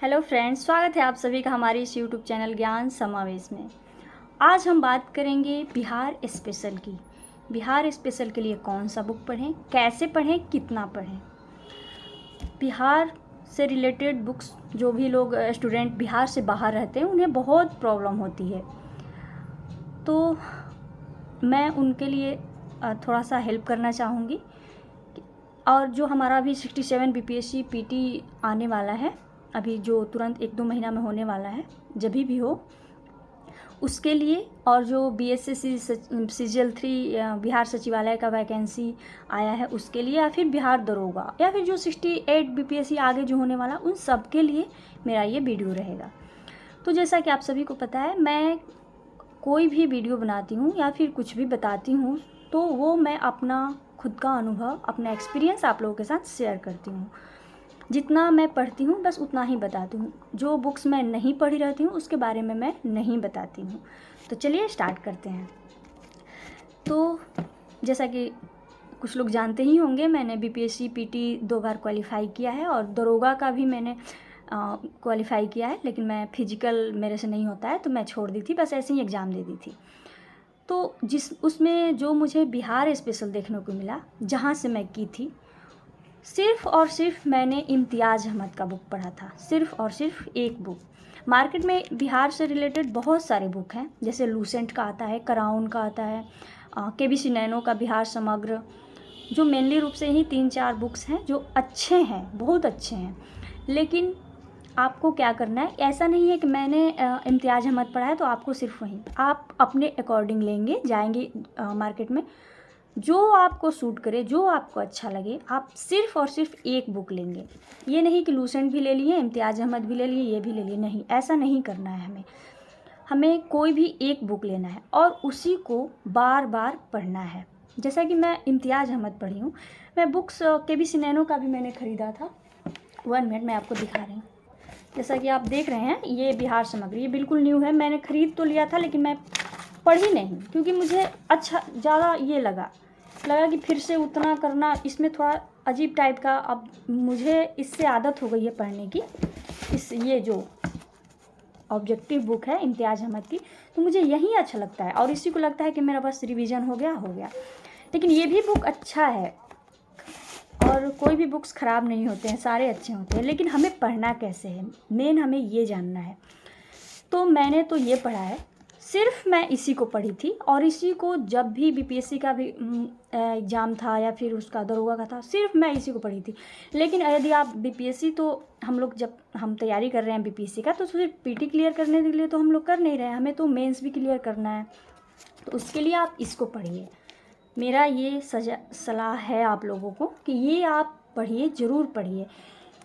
Hello friends, स्वागत है आप सभी का हमारे इस यूट्यूब चैनल ज्ञान समावेश में। आज हम बात करेंगे बिहार स्पेशल की। बिहार स्पेशल के लिए कौन सा बुक पढ़ें, कैसे पढ़ें, कितना पढ़ें। बिहार से रिलेटेड बुक्स जो भी लोग स्टूडेंट बिहार से बाहर रहते हैं उन्हें बहुत प्रॉब्लम होती है, तो मैं उनके लिए थोड़ा सा हेल्प करना चाहूँगी। और जो हमारा अभी 67 बीपीएससी पीटी आने वाला है, अभी जो तुरंत 1-2 महीना में होने वाला है, जब भी हो उसके लिए, और जो बीएसएससी सीजीएल 3 बिहार सचिवालय का वैकेंसी आया है उसके लिए, या फिर बिहार दरोगा, या फिर जो 68 बीपीएससी आगे जो होने वाला, उन सब के लिए मेरा ये वीडियो रहेगा। तो जैसा कि आप सभी को पता है, मैं कोई भी वीडियो बनाती हूँ या फिर कुछ भी बताती हूँ तो वो मैं अपना खुद का अनुभव, अपना एक्सपीरियंस आप लोगों के साथ शेयर करती हूँ। जितना मैं पढ़ती हूँ बस उतना ही बताती हूँ। जो बुक्स मैं नहीं पढ़ी रहती हूँ उसके बारे में मैं नहीं बताती हूँ। तो चलिए स्टार्ट करते हैं। तो जैसा कि कुछ लोग जानते ही होंगे, मैंने बीपीएससी पीटी 2 बार क्वालिफाई किया है और दरोगा का भी मैंने क्वालिफाई किया है, लेकिन मैं फिजिकल मेरे से नहीं होता है तो मैं छोड़ दी थी, बस ऐसे ही एग्ज़ाम दे दी थी। तो उसमें जो मुझे बिहार स्पेशल देखने को मिला, जहाँ से मैं की थी, सिर्फ़ और सिर्फ मैंने इम्तियाज़ अहमद का बुक पढ़ा था, सिर्फ़ और सिर्फ एक बुक। मार्केट में बिहार से रिलेटेड बहुत सारे बुक हैं, जैसे लूसेंट का आता है, कराउन का आता है, केबीसी नैनो का बिहार समग्र, जो मेनली रूप से ही 3-4 बुक्स हैं जो अच्छे हैं, बहुत अच्छे हैं। लेकिन आपको क्या करना है, ऐसा नहीं है कि मैंने इम्तियाज़ अहमद पढ़ा है तो आपको सिर्फ वहीं, आप अपने अकॉर्डिंग लेंगे, जाएंगे मार्केट में, जो आपको सूट करे, जो आपको अच्छा लगे, आप सिर्फ़ और सिर्फ एक बुक लेंगे। ये नहीं कि लूसेंट भी ले लिए, इम्तियाज़ अहमद भी ले लिए, ये भी ले लिए, नहीं, ऐसा नहीं करना है हमें। हमें कोई भी एक बुक लेना है और उसी को बार बार पढ़ना है। जैसा कि मैं इम्तियाज़ अहमद पढ़ी हूँ, मैं बुक्स केबीसी नैनो का भी मैंने ख़रीदा था। 1 मिनट मैं आपको दिखा रही हूँ। जैसा कि आप देख रहे हैं, ये बिहार समग्र, ये बिल्कुल न्यू है। मैंने ख़रीद तो लिया था लेकिन मैं पढ़ी नहीं, क्योंकि मुझे अच्छा ज़्यादा ये लगा कि फिर से उतना करना, इसमें थोड़ा अजीब टाइप का। अब मुझे इससे आदत हो गई है पढ़ने की, ये जो ऑब्जेक्टिव बुक है इम्तियाज़ अहमद की, तो मुझे यही अच्छा लगता है और इसी को लगता है कि मेरा बस रिवीजन हो गया। लेकिन ये भी बुक अच्छा है और कोई भी बुक्स ख़राब नहीं होते हैं, सारे अच्छे होते हैं, लेकिन हमें पढ़ना कैसे है, मेन हमें ये जानना है। तो मैंने तो ये पढ़ा है, सिर्फ मैं इसी को पढ़ी थी, और इसी को जब भी बीपीएससी का भी एग्ज़ाम था या फिर उसका दरोगा का था, सिर्फ मैं इसी को पढ़ी थी। लेकिन यदि आप बीपीएससी, तो हम लोग जब हम तैयारी कर रहे हैं बीपीएससी का, तो सिर्फ पीटी क्लियर करने के लिए तो हम लोग कर नहीं रहे हैं, हमें तो मेंस भी क्लियर करना है। तो उसके लिए आप इसको पढ़िए। मेरा ये सलाह है आप लोगों को कि ये आप पढ़िए, ज़रूर पढ़िए।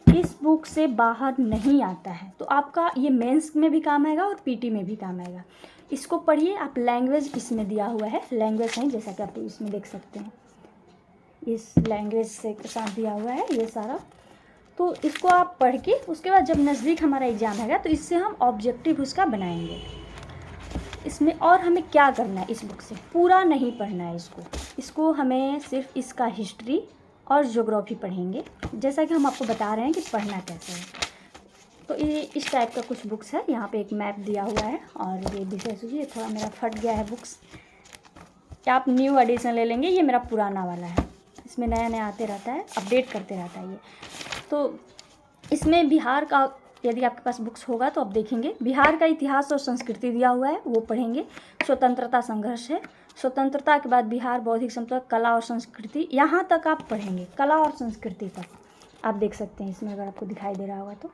इस बुक से बाहर नहीं आता है तो आपका ये मेंस में भी काम आएगा और पीटी में भी काम आएगा। इसको पढ़िए आप। लैंग्वेज इसमें दिया हुआ है, लैंग्वेज है, जैसा कि आप इसमें देख सकते हैं, इस लैंग्वेज से साथ दिया हुआ है ये सारा। तो इसको आप पढ़ के उसके बाद जब नज़दीक हमारा एग्ज़ाम आएगा तो इससे हम ऑब्जेक्टिव उसका बनाएंगे। इसमें और हमें क्या करना है, इस बुक से पूरा नहीं पढ़ना है इसको हमें सिर्फ इसका हिस्ट्री और ज्योग्राफी पढ़ेंगे, जैसा कि हम आपको बता रहे हैं कि पढ़ना कैसे है। तो ये इस टाइप का कुछ बुक्स है। यहाँ पे एक मैप दिया हुआ है और ये विषय सूची, ये थोड़ा मेरा फट गया है बुक्स, आप न्यू एडिशन ले लेंगे, ये मेरा पुराना वाला है, इसमें नया नया आते रहता है, अपडेट करते रहता है ये। तो इसमें बिहार का, यदि आपके पास बुक्स होगा तो आप देखेंगे, बिहार का इतिहास और संस्कृति दिया हुआ है, वो पढ़ेंगे। स्वतंत्रता संघर्ष है, स्वतंत्रता के बाद बिहार बौद्धिक संपदा, कला और संस्कृति, यहाँ तक आप पढ़ेंगे, कला और संस्कृति तक आप देख सकते हैं इसमें, अगर आपको दिखाई दे रहा होगा तो।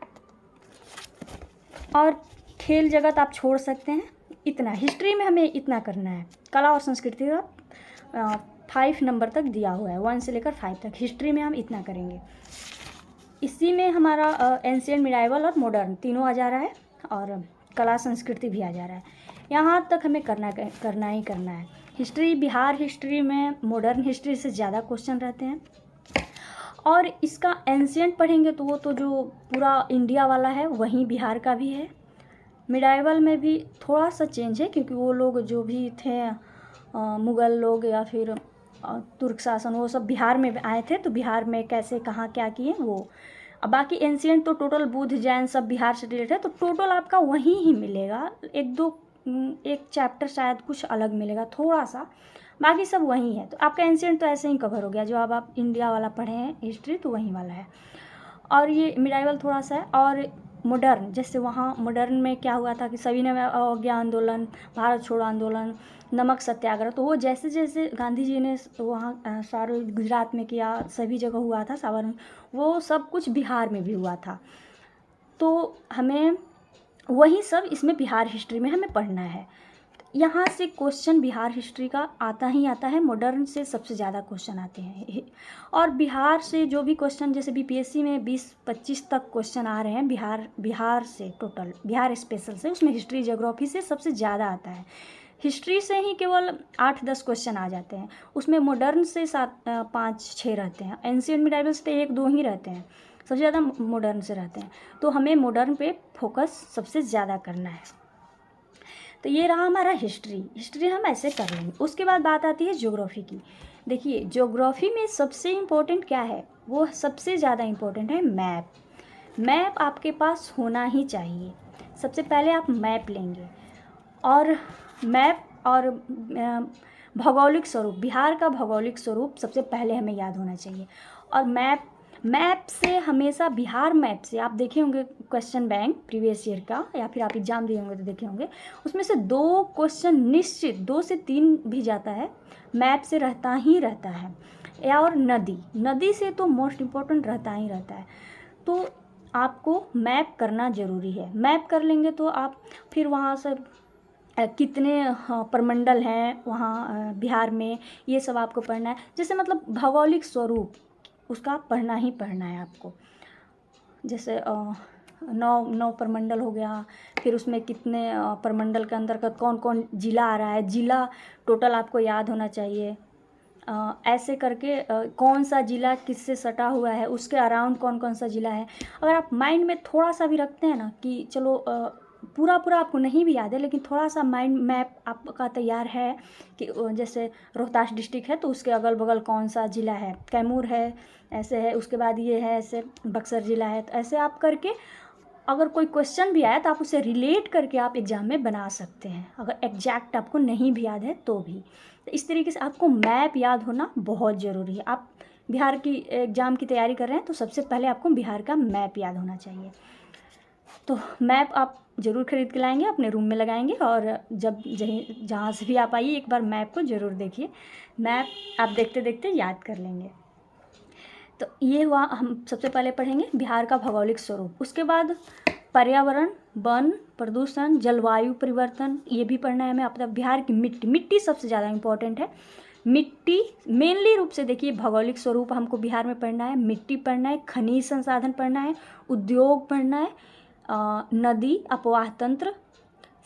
और खेल जगत आप छोड़ सकते हैं, इतना हिस्ट्री में हमें इतना करना है। कला और संस्कृति का 5 नंबर तक दिया हुआ है, 1 से लेकर 5 तक, हिस्ट्री में हम इतना करेंगे। इसी में हमारा एंशिएंट, मिडाइवल और मॉडर्न तीनों आ जा रहा है, और कला संस्कृति भी आ जा रहा है। यहाँ तक हमें करना ही करना है। हिस्ट्री, बिहार हिस्ट्री में मॉडर्न हिस्ट्री से ज़्यादा क्वेश्चन रहते हैं, और इसका एंशिएंट पढ़ेंगे तो वो तो जो पूरा इंडिया वाला है वहीं बिहार का भी है। मिडाइवल में भी थोड़ा सा चेंज है, क्योंकि वो लोग जो भी थे मुग़ल लोग या फिर तुर्क शासन, वो सब बिहार में आए थे, तो बिहार में कैसे कहाँ क्या किए वो अब बाकी एंशियंट तो टोटल बुद्ध जैन सब बिहार से रिलेटेड है, तो टोटल आपका वहीं ही मिलेगा। एक चैप्टर शायद कुछ अलग मिलेगा थोड़ा सा, बाकी सब वहीं है। तो आपका एंशियंट तो ऐसे ही कवर हो गया, जो अब आप इंडिया वाला पढ़े हैं हिस्ट्री तो वहीं वाला है। और ये मिडाइवल थोड़ा सा है। और मॉडर्न, जैसे वहाँ मॉडर्न में क्या हुआ था कि सभी ने अवज्ञा आंदोलन, भारत छोड़ो आंदोलन, नमक सत्याग्रह, तो वो जैसे जैसे गांधी जी ने वहाँ सारे गुजरात में किया, सभी जगह हुआ था, साबरमती, वो सब कुछ बिहार में भी हुआ था। तो हमें वही सब इसमें बिहार हिस्ट्री में हमें पढ़ना है। यहाँ से क्वेश्चन बिहार हिस्ट्री का आता ही आता है, मॉडर्न से सबसे ज़्यादा क्वेश्चन आते हैं। और बिहार से जो भी क्वेश्चन, जैसे बीपीएससी में 20-25 तक क्वेश्चन आ रहे हैं बिहार से, टोटल बिहार स्पेशल से, उसमें हिस्ट्री ज्योग्राफी से सबसे ज़्यादा आता है। हिस्ट्री से ही केवल 8-10 क्वेश्चन आ जाते हैं, उसमें मॉडर्न से 5-6 रहते हैं, एंशिएंट मिडाइवल से 1-2 ही रहते हैं, सबसे ज़्यादा मॉडर्न से रहते हैं। तो हमें मॉडर्न पे फोकस सबसे ज़्यादा करना है। तो ये रहा हमारा हिस्ट्री हम ऐसे कर लेंगे। उसके बाद बात आती है ज्योग्राफी की। देखिए ज्योग्राफी में सबसे इम्पोर्टेंट क्या है, वो सबसे ज़्यादा इम्पोर्टेंट है मैप आपके पास होना ही चाहिए। सबसे पहले आप मैप लेंगे, और मैप और भौगोलिक स्वरूप, बिहार का भौगोलिक स्वरूप सबसे पहले हमें याद होना चाहिए। और मैप से हमेशा, बिहार मैप से आप देखे होंगे क्वेश्चन बैंक प्रीवियस ईयर का, या फिर आप एग्जाम दिए होंगे तो देखे होंगे, उसमें से 2 क्वेश्चन निश्चित 2 से 3 भी जाता है, मैप से रहता ही रहता है। या और नदी से तो मोस्ट इम्पोर्टेंट रहता ही रहता है। तो आपको मैप करना ज़रूरी है। मैप कर लेंगे तो आप फिर वहाँ से कितने प्रमंडल हैं वहाँ बिहार में, ये सब आपको पढ़ना है। जैसे मतलब भौगोलिक स्वरूप उसका पढ़ना ही पढ़ना है आपको। जैसे 9 प्रमंडल हो गया, फिर उसमें कितने प्रमंडल के अंतर्गत कौन कौन जिला आ रहा है, जिला टोटल आपको याद होना चाहिए। ऐसे करके कौन सा जिला किससे सटा हुआ है, उसके अराउंड कौन कौन सा जिला है। अगर आप माइंड में थोड़ा सा भी रखते हैं ना कि चलो पूरा आपको नहीं भी याद है, लेकिन थोड़ा सा माइंड मैप आपका तैयार है कि जैसे रोहतास डिस्ट्रिक्ट है तो उसके अगल बगल कौन सा ज़िला है, कैमूर है, ऐसे है, उसके बाद ये है, ऐसे बक्सर ज़िला है। तो ऐसे आप करके अगर कोई क्वेश्चन भी आया तो आप उसे रिलेट करके आप एग्ज़ाम में बना सकते हैं, अगर एग्जैक्ट आपको नहीं भी याद है तो भी। तो इस तरीके से आपको मैप याद होना बहुत ज़रूरी है। आप बिहार की एग्ज़ाम की तैयारी कर रहे हैं तो सबसे पहले आपको बिहार का मैप याद होना चाहिए। तो मैप आप ज़रूर खरीद के लाएंगे, अपने रूम में लगाएंगे, और जब जहाँ से भी आप आइए एक बार मैप को ज़रूर देखिए। मैप आप देखते देखते याद कर लेंगे। तो ये हुआ, हम सबसे पहले पढ़ेंगे बिहार का भौगोलिक स्वरूप। उसके बाद पर्यावरण, वन, प्रदूषण, जलवायु परिवर्तन, ये भी पढ़ना है हमें। आप बिहार की मिट्टी सबसे ज़्यादा इम्पोर्टेंट है। मिट्टी मेनली रूप से देखिए, भौगोलिक स्वरूप हमको बिहार में पढ़ना है, मिट्टी पढ़ना है, खनिज संसाधन पढ़ना है, उद्योग पढ़ना है, नदी, अपवाह तंत्र,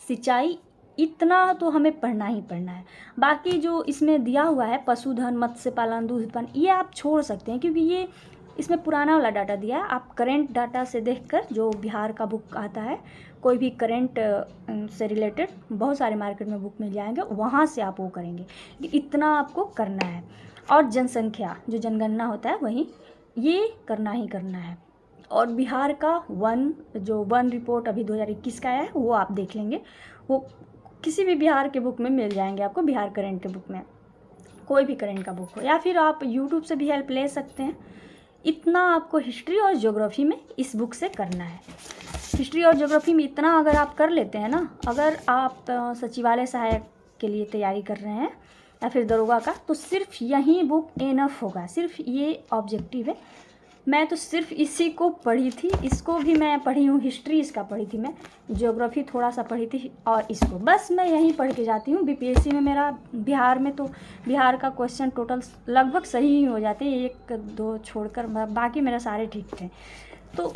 सिंचाई, इतना तो हमें पढ़ना ही पढ़ना है। बाकी जो इसमें दिया हुआ है पशुधन, मत्स्य पालन, दूध उत्पादन, ये आप छोड़ सकते हैं क्योंकि ये इसमें पुराना वाला डाटा दिया है। आप करेंट डाटा से देखकर, जो बिहार का बुक आता है, कोई भी करेंट से रिलेटेड बहुत सारे मार्केट में बुक मिल जाएंगे, वहाँ से आप वो करेंगे। इतना आपको करना है। और जनसंख्या, जो जनगणना होता है वही, ये करना ही करना है। और बिहार का वन रिपोर्ट अभी 2021 का आया है, वो आप देख लेंगे, वो किसी भी बिहार के बुक में मिल जाएंगे आपको, बिहार करेंट के बुक में, कोई भी करेंट का बुक हो, या फिर आप यूट्यूब से भी हेल्प ले सकते हैं। इतना आपको हिस्ट्री और ज्योग्राफी में इस बुक से करना है। हिस्ट्री और ज्योग्राफी में इतना अगर आप कर लेते हैं ना, अगर आप सचिवालय सहायक के लिए तैयारी कर रहे हैं या फिर दरोगा का, तो सिर्फ यही बुक एनफ होगा, सिर्फ ये ऑब्जेक्टिव है। मैं तो सिर्फ इसी को पढ़ी थी, इसको भी मैं पढ़ी हूँ, हिस्ट्री इसका पढ़ी थी मैं, ज्योग्राफी थोड़ा सा पढ़ी थी, और इसको बस मैं यहीं पढ़ के जाती हूँ। बीपीएससी में मेरा बिहार में तो बिहार का क्वेश्चन टोटल लगभग सही ही हो जाते हैं, 1-2 छोड़कर, बाकी मेरे सारे ठीक थे। तो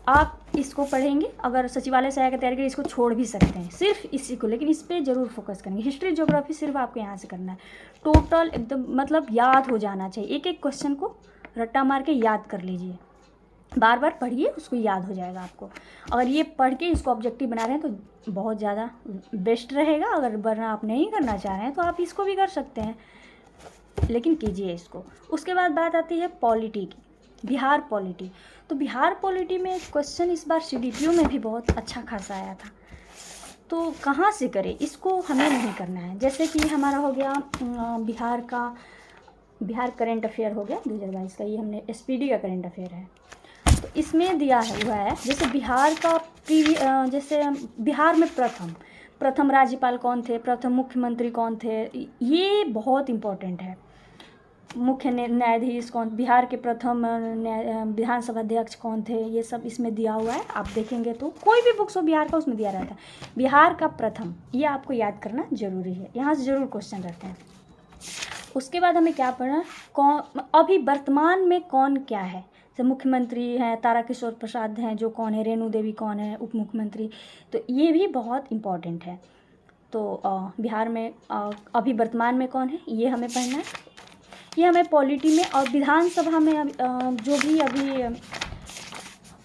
आप इसको पढ़ेंगे, अगर सचिवालय सहायक की तैयारी करें इसको छोड़ भी सकते हैं, सिर्फ इसी को, लेकिन इस पर ज़रूर फोकस करेंगे। हिस्ट्री ज्योग्राफी सिर्फ आपको यहाँ से करना है, टोटल एकदम मतलब याद हो जाना चाहिए। एक एक क्वेश्चन को रट्टा मार के याद कर लीजिए, बार बार पढ़िए, उसको याद हो जाएगा आपको। अगर ये पढ़ के इसको ऑब्जेक्टिव बना रहे हैं तो बहुत ज़्यादा बेस्ट रहेगा। अगर वरना आप नहीं करना चाह रहे हैं तो आप इसको भी कर सकते हैं, लेकिन कीजिए इसको। उसके बाद बात आती है पॉलिटी की। बिहार पॉलिटी। तो बिहार पॉलिटी में क्वेश्चन इस बार सीडीपीओ में भी बहुत अच्छा खासा आया था। तो कहाँ से करें, इसको हमें नहीं करना है। जैसे कि हमारा हो गया बिहार करंट अफेयर हो गया 2022 का, ये हमने एसपीडी का करंट अफेयर है। तो इसमें दिया हुआ है जैसे बिहार का जैसे बिहार में प्रथम राज्यपाल कौन थे, प्रथम मुख्यमंत्री कौन थे, ये बहुत इम्पोर्टेंट है। मुख्य न्यायाधीश कौन, बिहार के प्रथम विधानसभा अध्यक्ष कौन थे, ये सब इसमें दिया हुआ है। आप देखेंगे तो कोई भी बुक्स हो बिहार का उसमें दिया रहता है बिहार का प्रथम, ये आपको याद करना जरूरी है, यहाँ से जरूर क्वेश्चन रहते हैं। उसके बाद हमें क्या पढ़ना, कौन अभी वर्तमान में कौन क्या है। जैसे मुख्यमंत्री हैं ताराकिशोर प्रसाद हैं, जो कौन है, रेणु देवी कौन है उप मुख्यमंत्री, तो ये भी बहुत इम्पॉर्टेंट है। तो बिहार में अभी वर्तमान में कौन है, ये हमें पढ़ना है। ये हमें पॉलिटी में और विधानसभा में जो भी अभी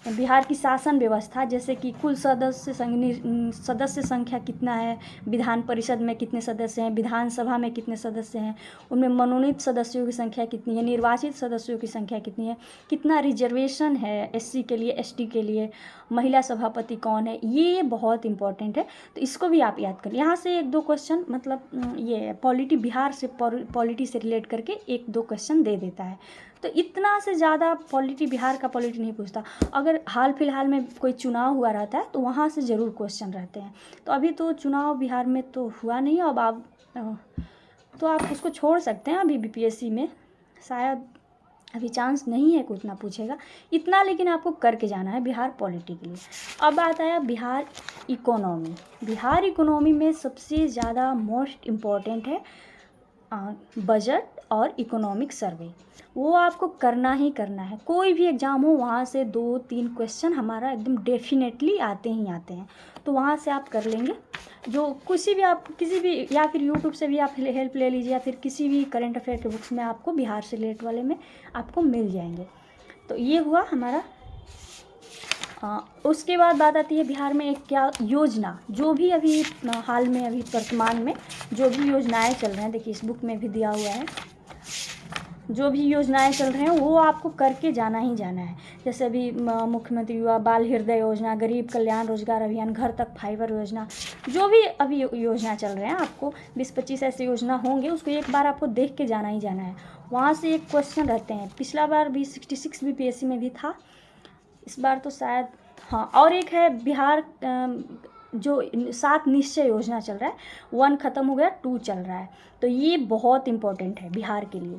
बिहार की शासन व्यवस्था, जैसे कि कुल सदस्य संख्या कितना है, विधान परिषद में कितने सदस्य हैं, विधानसभा में कितने सदस्य हैं, उनमें मनोनीत सदस्यों की संख्या कितनी है, निर्वाचित सदस्यों की संख्या कितनी है, कितना रिजर्वेशन है एससी के लिए, एसटी के लिए, महिला सभापति कौन है, ये बहुत इंपॉर्टेंट है। तो इसको भी आप याद करिए। यहाँ से 1-2 क्वेश्चन मतलब ये पॉलिटी बिहार से पॉलिटी से रिलेट करके 1-2 क्वेश्चन दे देता है। तो इतना से ज़्यादा पॉलिटी बिहार का पॉलिटी नहीं पूछता। अगर हाल फिलहाल में कोई चुनाव हुआ रहता है तो वहाँ से ज़रूर क्वेश्चन रहते हैं। तो अभी तो चुनाव बिहार में तो हुआ नहीं, अब आप तो आप उसको छोड़ सकते हैं। अभी बीपीएससी में शायद अभी चांस नहीं है कि उतना पूछेगा इतना, लेकिन आपको करके जाना है बिहार पॉलिटी के लिए। अब बात आया बिहार इकोनॉमी। बिहार इकोनॉमी में सबसे ज़्यादा मोस्ट इम्पॉर्टेंट है बजट और इकोनॉमिक सर्वे, वो आपको करना ही करना है। कोई भी एग्ज़ाम हो वहाँ से 2-3 क्वेश्चन हमारा एकदम डेफिनेटली आते ही आते हैं, तो वहाँ से आप कर लेंगे। जो किसी भी या फिर यूट्यूब से भी आप हेल्प ले लीजिए, या फिर किसी भी करंट अफेयर के बुक्स में आपको बिहार से रिलेटेड वाले में आपको मिल जाएंगे। तो ये हुआ हमारा। उसके बाद बात आती है बिहार में एक क्या योजना, जो भी अभी हाल में अभी वर्तमान में जो भी योजनाएं चल रहे हैं, देखिए इस बुक में भी दिया हुआ है, जो भी योजनाएं चल रहे हैं वो आपको करके जाना ही जाना है। जैसे अभी मुख्यमंत्री युवा बाल हृदय योजना, गरीब कल्याण रोजगार अभियान, घर तक फाइबर योजना, जो भी अभी योजना चल रहे हैं, आपको 20-25 ऐसे योजना होंगे, उसको एक बार आपको देख के जाना ही जाना है। वहाँ से एक क्वेश्चन रहते हैं, पिछला बार भी 66 बीपीएससी में भी था, इस बार तो शायद हाँ। और एक है बिहार जो 7 निश्चय योजना चल रहा है, 1 ख़त्म हो गया, 2 चल रहा है। तो ये बहुत इम्पोर्टेंट है बिहार के लिए,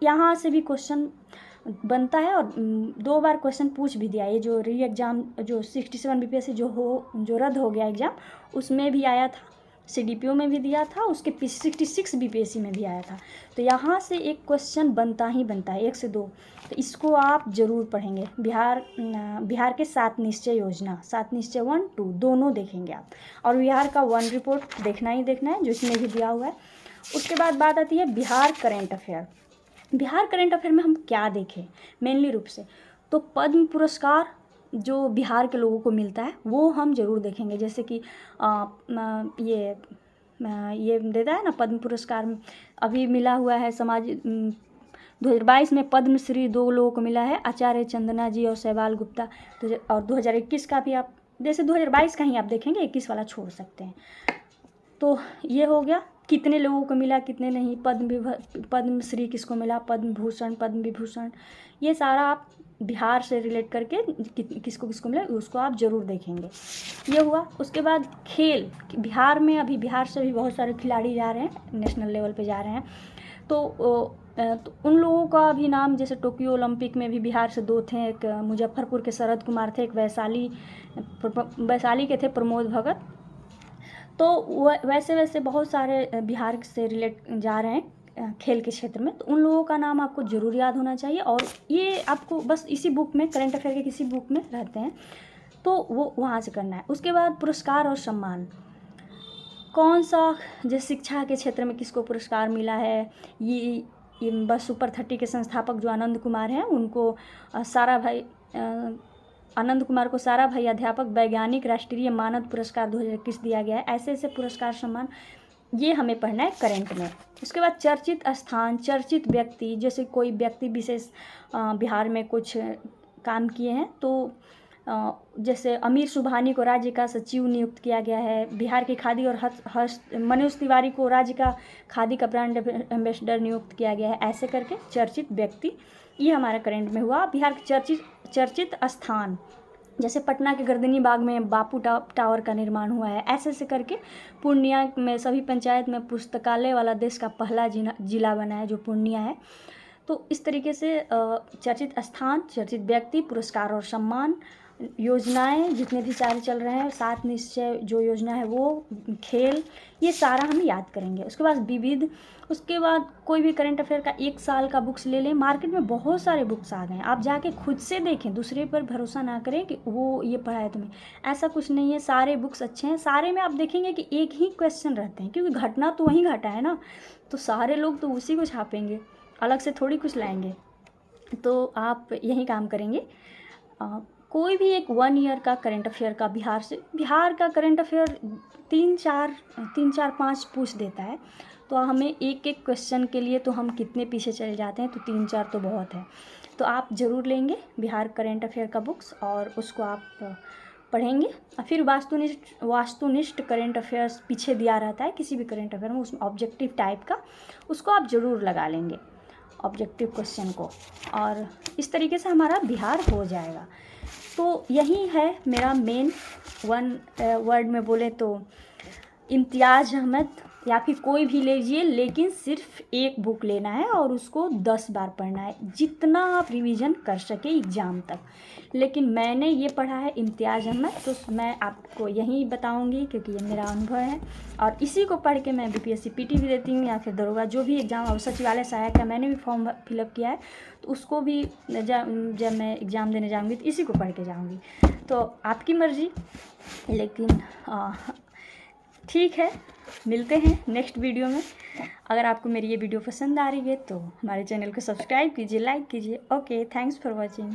यहाँ से भी क्वेश्चन बनता है और 2 बार क्वेश्चन पूछ भी दिया। ये जो री एग्ज़ाम जो 67 बीपीएससी जो रद्द हो गया एग्ज़ाम, उसमें भी आया था, सीडीपीओ में भी दिया था, उसके 66 बीपीएससी में भी आया था। तो यहाँ से एक क्वेश्चन बनता ही बनता है, 1 से 2। तो इसको आप ज़रूर पढ़ेंगे। बिहार के 7 निश्चय योजना, 7 निश्चय 1-2 दोनों देखेंगे आप, और बिहार का 1 रिपोर्ट देखना ही देखना है जो इसमें भी दिया हुआ है। उसके बाद बात आती है Bihar current affair. Bihar current affair में हम क्या देखें मेनली रूप से, तो पद्म पुरस्कार जो बिहार के लोगों को मिलता है वो हम ज़रूर देखेंगे। जैसे कि ये देता है ना पद्म पुरस्कार, अभी मिला हुआ है 2022 में पद्मश्री 2 लोगों को मिला है, आचार्य चंदना जी और शैवाल गुप्ता। और 2021 का भी आप जैसे 2022 का ही आप देखेंगे, 21 वाला छोड़ सकते हैं। तो ये हो गया कितने लोगों को मिला, कितने नहीं, पद्मश्री किसको मिला, पद्म भूषण, पद्म विभूषण, ये सारा आप बिहार से रिलेट करके किसको किसको मिला उसको आप ज़रूर देखेंगे। ये हुआ। उसके बाद खेल, बिहार में अभी बिहार से भी बहुत सारे खिलाड़ी जा रहे हैं, नेशनल लेवल पे जा रहे हैं। तो उन लोगों का भी नाम, जैसे टोक्यो ओलंपिक में भी बिहार से 2 थे, एक मुजफ्फरपुर के शरद कुमार थे, एक वैशाली के थे प्रमोद भगत। तो वैसे वैसे बहुत सारे बिहार से रिलेट जा रहे हैं खेल के क्षेत्र में, तो उन लोगों का नाम आपको ज़रूर याद होना चाहिए। और ये आपको बस इसी बुक में, करंट अफेयर के किसी बुक में रहते हैं, तो वो वहाँ से करना है। उसके बाद पुरस्कार और सम्मान, कौन सा, जैसे शिक्षा के क्षेत्र में किसको पुरस्कार मिला है, ये बस सुपर 30 के संस्थापक जो आनंद कुमार हैं, उनको आनंद कुमार को साराभाई अध्यापक वैज्ञानिक राष्ट्रीय मानद पुरस्कार 2021 दिया गया है। ऐसे ऐसे पुरस्कार सम्मान ये हमें पढ़ना है करंट में। उसके बाद चर्चित स्थान, चर्चित व्यक्ति, जैसे कोई व्यक्ति विशेष बिहार में कुछ काम किए हैं, तो जैसे अमीर सुबहानी को राज्य का सचिव नियुक्त किया गया है, बिहार की खादी और हस्त मनोज तिवारी को राज्य का खादी का ब्रांड एम्बेसडर नियुक्त किया गया है। ऐसे करके चर्चित व्यक्ति, ये हमारा करंट में हुआ। बिहार के चर्चित स्थान, जैसे पटना के गर्दनी बाग में बापू टावर का निर्माण हुआ है। ऐसे ऐसे करके पूर्णिया में सभी पंचायत में पुस्तकालय वाला देश का पहला जिला बना है, जो पूर्णिया है। तो इस तरीके से चर्चित स्थान, चर्चित व्यक्ति, पुरस्कार और सम्मान, योजनाएं जितने भी सारे चल रहे हैं, 7 निश्चय जो योजना है वो, खेल, ये सारा हम याद करेंगे। उसके बाद विविध, उसके बाद कोई भी करंट अफेयर का 1 साल का बुक्स ले लें। मार्केट में बहुत सारे बुक्स आ गए हैं, आप जाके खुद से देखें, दूसरे पर भरोसा ना करें कि वो ये पढ़ा है तुम्हें, ऐसा कुछ नहीं है। सारे बुक्स अच्छे हैं, सारे में आप देखेंगे कि एक ही क्वेश्चन रहते हैं, क्योंकि घटना तो वहीं घटा है ना, तो सारे लोग तो उसी को छापेंगे, अलग से थोड़ी कुछ लाएंगे। तो आप यही काम करेंगे। कोई भी एक 1 ईयर का करंट अफेयर का बिहार का करंट अफेयर 3-4-5 पूछ देता है, तो हमें एक एक क्वेश्चन के लिए तो हम कितने पीछे चले जाते हैं, तो 3-4 तो बहुत है। तो आप ज़रूर लेंगे बिहार करंट अफेयर का बुक्स और उसको आप पढ़ेंगे। और फिर वास्तुनिष्ठ करंट अफेयर्स पीछे दिया रहता है किसी भी करंट अफेयर में, उसमें ऑब्जेक्टिव टाइप का, उसको आप ज़रूर लगा लेंगे ऑब्जेक्टिव क्वेश्चन को, और इस तरीके से हमारा बिहार हो जाएगा। तो यही है मेरा मेन 1 वर्ड में बोले तो इम्तियाज़ अहमद, या फिर कोई भी लीजिए, लेकिन सिर्फ एक बुक लेना है और उसको 10 बार पढ़ना है, जितना आप रिवीजन कर सके एग्ज़ाम तक। लेकिन मैंने ये पढ़ा है इम्तियाज़ अहमद, तो मैं आपको यही बताऊंगी क्योंकि ये मेरा अनुभव है, और इसी को पढ़ के मैं बीपीएससी पीटी भी देती हूँ, या फिर दरोगा जो भी एग्ज़ाम, और सचिवालय सहायक का मैंने भी फॉर्म फिलअप किया है, तो उसको भी जब मैं एग्ज़ाम देने जाऊँगी तो इसी को पढ़ के जाऊँगी। तो आपकी मर्ज़ी, लेकिन ठीक है, मिलते हैं नेक्स्ट वीडियो में। अगर आपको मेरी ये वीडियो पसंद आ रही है तो हमारे चैनल को सब्सक्राइब कीजिए, लाइक कीजिए। Okay, thanks for watching.